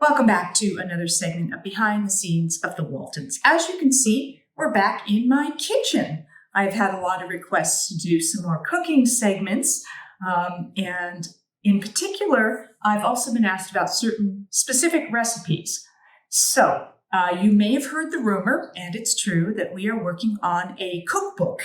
Welcome back to another segment of Behind the Scenes of the Waltons. As you can see, we're back in my kitchen. I've had a lot of requests to do some more cooking segments, and in particular, I've also been asked about certain specific recipes. So, you may have heard the rumor, and it's true, that we are working on a cookbook.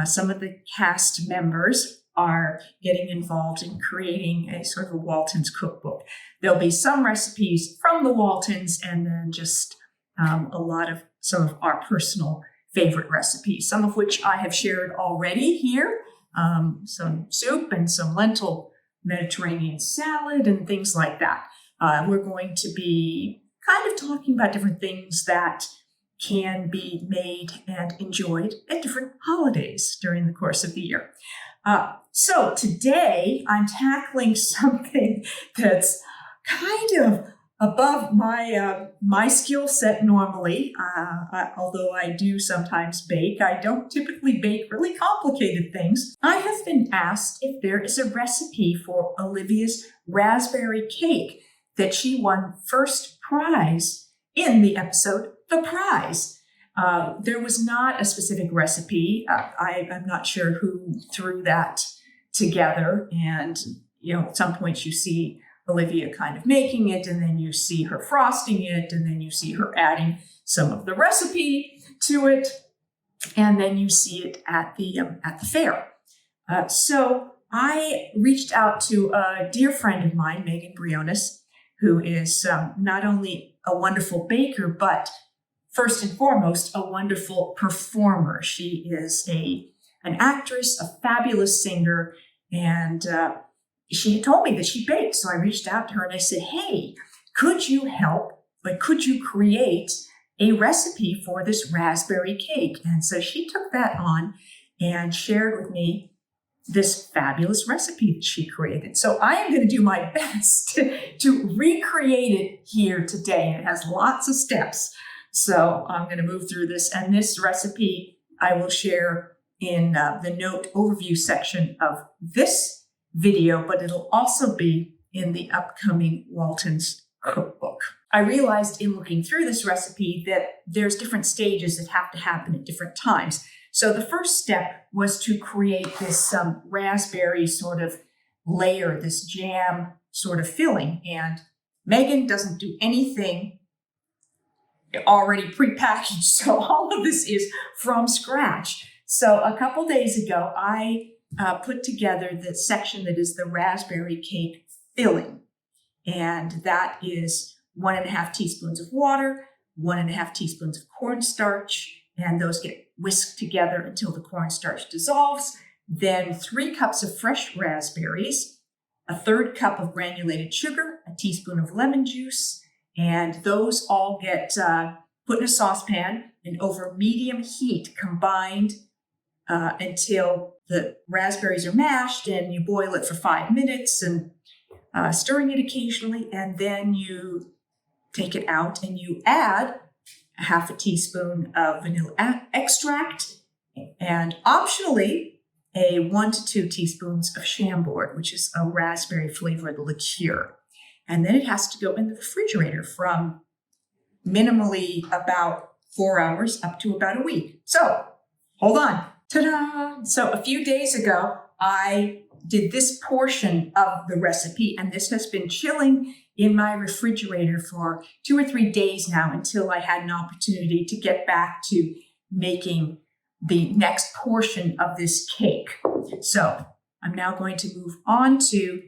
Some of the cast members are getting involved in creating a sort of a Waltons cookbook. There'll be some recipes from the Waltons and then just a lot of some of our personal favorite recipes, some of which I have shared already here, some soup and some lentil Mediterranean salad and things like that. We're going to be kind of talking about different things that can be made and enjoyed at different holidays during the course of the year. So today I'm tackling something that's kind of above my skill set normally. Although I do sometimes bake, I don't typically bake really complicated things. I have been asked if there is a recipe for Olivia's raspberry cake that she won first prize in the episode The Prize. There was not a specific recipe. I'm not sure who threw that together. And, at some points you see Olivia kind of making it, and then you see her frosting it, and then you see her adding some of the recipe to it, and then you see it at the fair. So I reached out to a dear friend of mine, Megan Briones, who is not only a wonderful baker, but first and foremost, a wonderful performer. She is an actress, a fabulous singer, and she told me that she bakes. So I reached out to her and I said, hey, could you help? Could you create a recipe for this raspberry cake? And so she took that on and shared with me this fabulous recipe that she created. So I am going to do my best to recreate it here today. And it has lots of steps. So I'm going to move through this, and this recipe I will share in the note overview section of this video, but it'll also be in the upcoming Waltons cookbook. I realized in looking through this recipe that there's different stages that have to happen at different times. So the first step was to create this raspberry sort of layer, this jam sort of filling. And Megan doesn't do anything already prepackaged, so all of this is from scratch. So a couple days ago, I put together the section that is the raspberry cake filling, and that is 1.5 teaspoons of water, 1.5 teaspoons of cornstarch, and those get whisked together until the cornstarch dissolves. Then 3 cups of fresh raspberries, a 1/3 cup of granulated sugar, a teaspoon of lemon juice, and those all get put in a saucepan and over medium heat combined until the raspberries are mashed, and you boil it for 5 minutes and stirring it occasionally. And then you take it out and you add 1/2 teaspoon of vanilla extract and optionally 1 to 2 teaspoons of Chambord, which is a raspberry flavored liqueur. And then it has to go in the refrigerator from minimally about 4 hours up to about a week. So, hold on. Ta-da! So a few days ago, I did this portion of the recipe, and this has been chilling in my refrigerator for 2 or 3 days now until I had an opportunity to get back to making the next portion of this cake. So I'm now going to move on to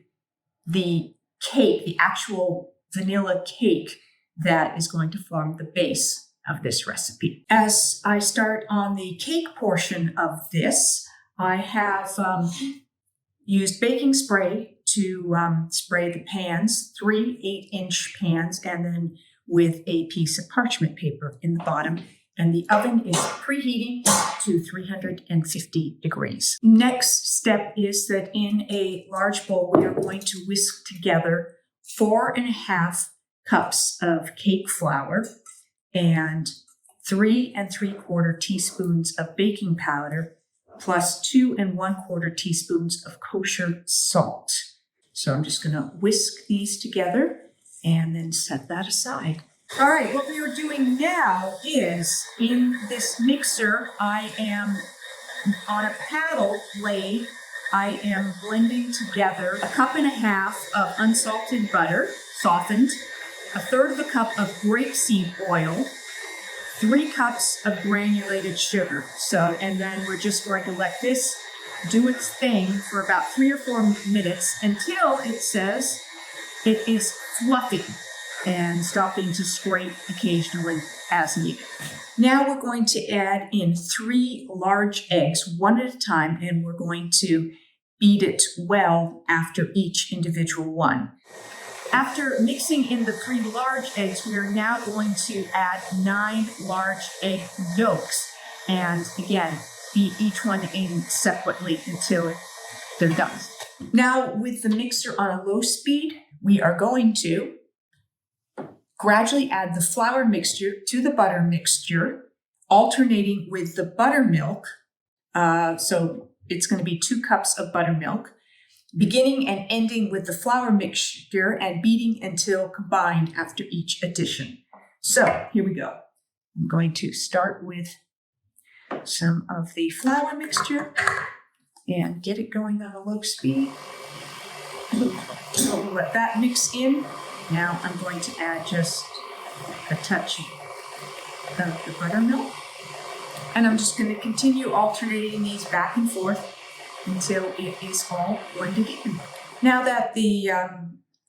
the cake, the actual vanilla cake that is going to form the base of this recipe. As I start on the cake portion of this, I have used baking spray to spray the pans, 3 8-inch pans, and then with a piece of parchment paper in the bottom. And the oven is preheating to 350 degrees. Next step is that in a large bowl, we are going to whisk together 4.5 cups of cake flour and 3 3/4 teaspoons of baking powder, plus 2 1/4 teaspoons of kosher salt. So I'm just going to whisk these together and then set that aside. All right, what we are doing now is in this mixer, I am on a paddle blade, I am blending together 1.5 cups of unsalted butter, softened, 1/3 cup of grapeseed oil, 3 cups of granulated sugar. So, and then we're just going to let this do its thing for about 3 or 4 minutes until it says it is fluffy, and stopping to scrape occasionally as needed. Now we're going to add in 3 large eggs, one at a time, and we're going to beat it well after each individual one. After mixing in the 3 large eggs, we are now going to add 9 large egg yolks. And again, beat each one in separately until they're done. Now with the mixer on a low speed, we are going to gradually add the flour mixture to the butter mixture, alternating with the buttermilk. So it's going to be 2 cups of buttermilk, beginning and ending with the flour mixture and beating until combined after each addition. So here we go. I'm going to start with some of the flour mixture and get it going on a low speed. So we'll let that mix in. Now I'm going to add just a touch of the buttermilk. And I'm just going to continue alternating these back and forth until it is all blended in. Now that the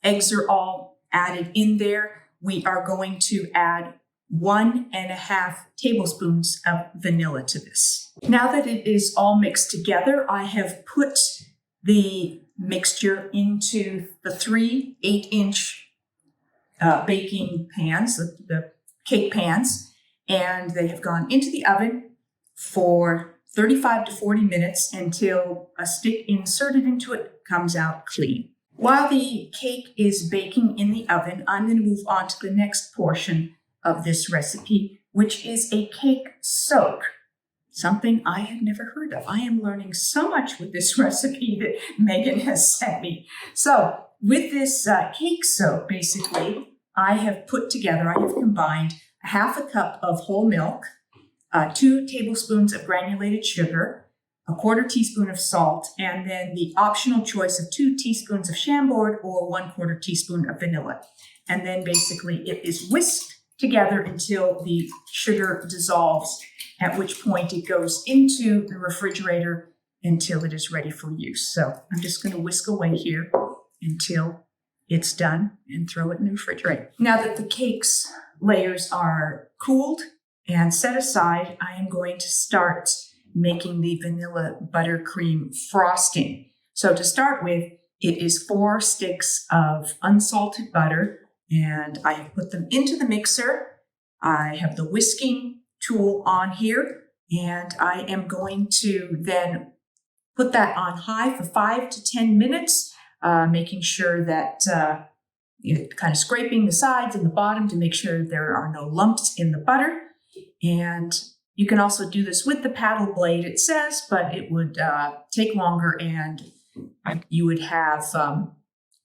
eggs are all added in there, we are going to add 1.5 tablespoons of vanilla to this. Now that it is all mixed together, I have put the mixture into the 3 8-inch baking pans, the cake pans, and they have gone into the oven for 35 to 40 minutes until a stick inserted into it comes out clean. While the cake is baking in the oven, I'm going to move on to the next portion of this recipe, which is a cake soak, something I had never heard of. I am learning so much with this recipe that Megan has sent me. So with this cake soak, basically, I have combined 1/2 cup of whole milk, 2 tablespoons of granulated sugar, 1/4 teaspoon of salt, and then the optional choice of 2 teaspoons of Chambord or 1/4 teaspoon of vanilla. And then basically it is whisked together until the sugar dissolves, at which point it goes into the refrigerator until it is ready for use. So I'm just going to whisk away here until it's done and throw it in the refrigerator. Now that the cake's layers are cooled and set aside, I am going to start making the vanilla buttercream frosting. So to start with, it is 4 sticks of unsalted butter, and I have put them into the mixer. I have the whisking tool on here, and I am going to then put that on high for 5 to 10 minutes, making sure that kind of scraping the sides and the bottom to make sure there are no lumps in the butter. And you can also do this with the paddle blade, it says, but it would take longer and you would have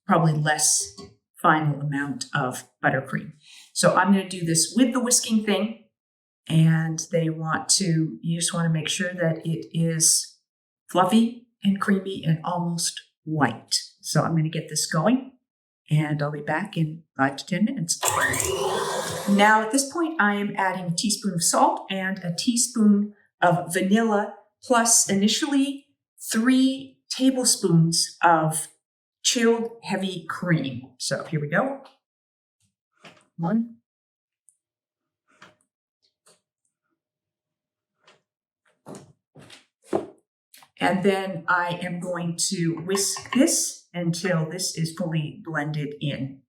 probably less final amount of buttercream. So I'm going to do this with the whisking thing, and you just want to make sure that it is fluffy and creamy and almost white. So I'm going to get this going, and I'll be back in 5 to 10 minutes. Now at this point, I am adding a teaspoon of salt and a teaspoon of vanilla, plus initially 3 tablespoons of chilled heavy cream. So here we go. 1. And then I am going to whisk this until this is fully blended in.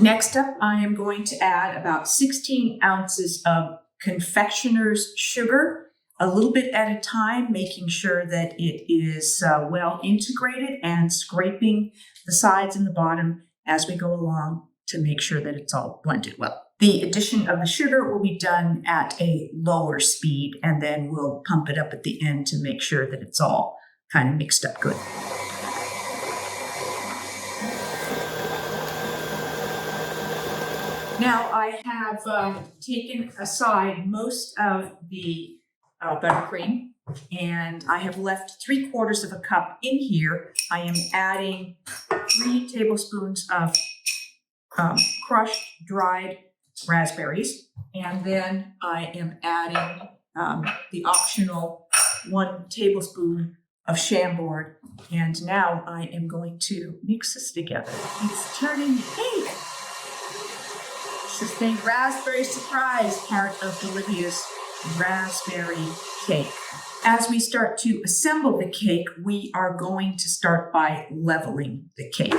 Next up, I am going to add about 16 ounces of confectioner's sugar, a little bit at a time, making sure that it is well integrated and scraping the sides and the bottom as we go along to make sure that it's all blended well. The addition of the sugar will be done at a lower speed, and then we'll pump it up at the end to make sure that it's all kind of mixed up good. Now I have taken aside most of the buttercream, and I have left 3/4 of a cup in here. I am adding 3 tablespoons of crushed dried raspberries, and then I am adding the optional 1 tablespoon of Chambord, and now I am going to mix this together. It's turning pink. This is the Raspberry Surprise, part of Olivia's raspberry cake. As we start to assemble the cake, we are going to start by leveling the cake.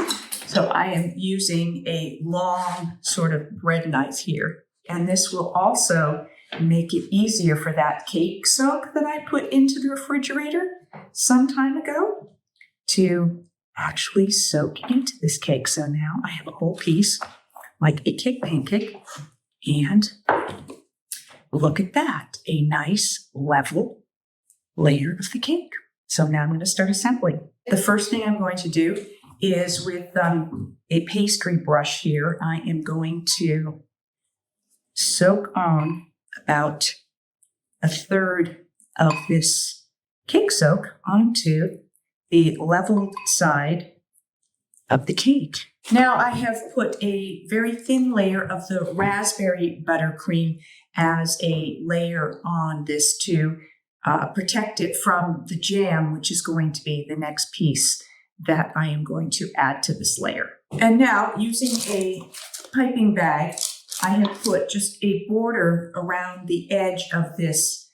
So I am using a long sort of bread knife here, and this will also make it easier for that cake soak that I put into the refrigerator some time ago to actually soak into this cake. So now I have a whole piece like a cake pancake, and look at that, a nice level layer of the cake. So now I'm going to start assembling. The first thing I'm going to do is with a pastry brush here, I am going to soak on about 1/3 of this cake soak onto the leveled side of the cake. Now I have put a very thin layer of the raspberry buttercream as a layer on this to protect it from the jam, which is going to be the next piece that I am going to add to this layer. And now, using a piping bag, I have put just a border around the edge of this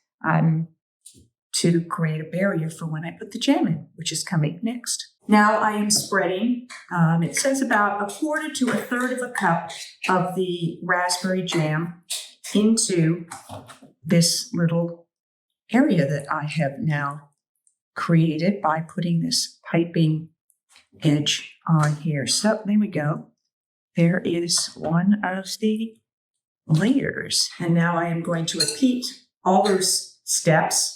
to create a barrier for when I put the jam in, which is coming next. Now I am spreading, it says about 1/4 to 1/3 of a cup of the raspberry jam into this little area that I have now created by putting this piping edge on here. So there we go. There is one of the layers. And now I am going to repeat all those steps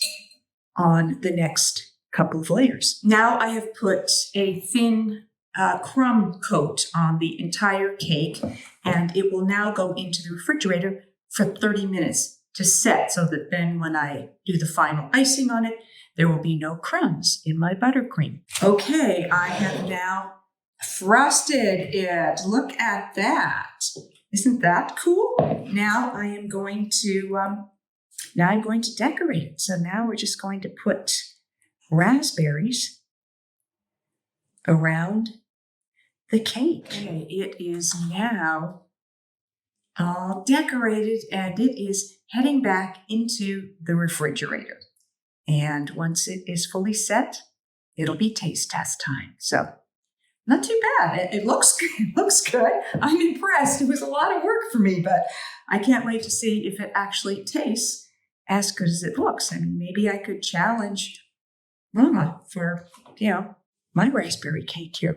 on the next couple of layers. Now I have put a thin crumb coat on the entire cake, and it will now go into the refrigerator for 30 minutes to set, so that then when I do the final icing on it, there will be no crumbs in my buttercream. Okay, I have now frosted it. Look at that. Isn't that cool? Now I'm going to decorate it. So now we're just going to put raspberries around the cake. Okay, it is now all decorated, and it is heading back into the refrigerator. And once it is fully set, it'll be taste test time. So not too bad. It looks good. I'm impressed. It was a lot of work for me, but I can't wait to see if it actually tastes as good as it looks. I mean, maybe I could challenge Mama for, my raspberry cake here.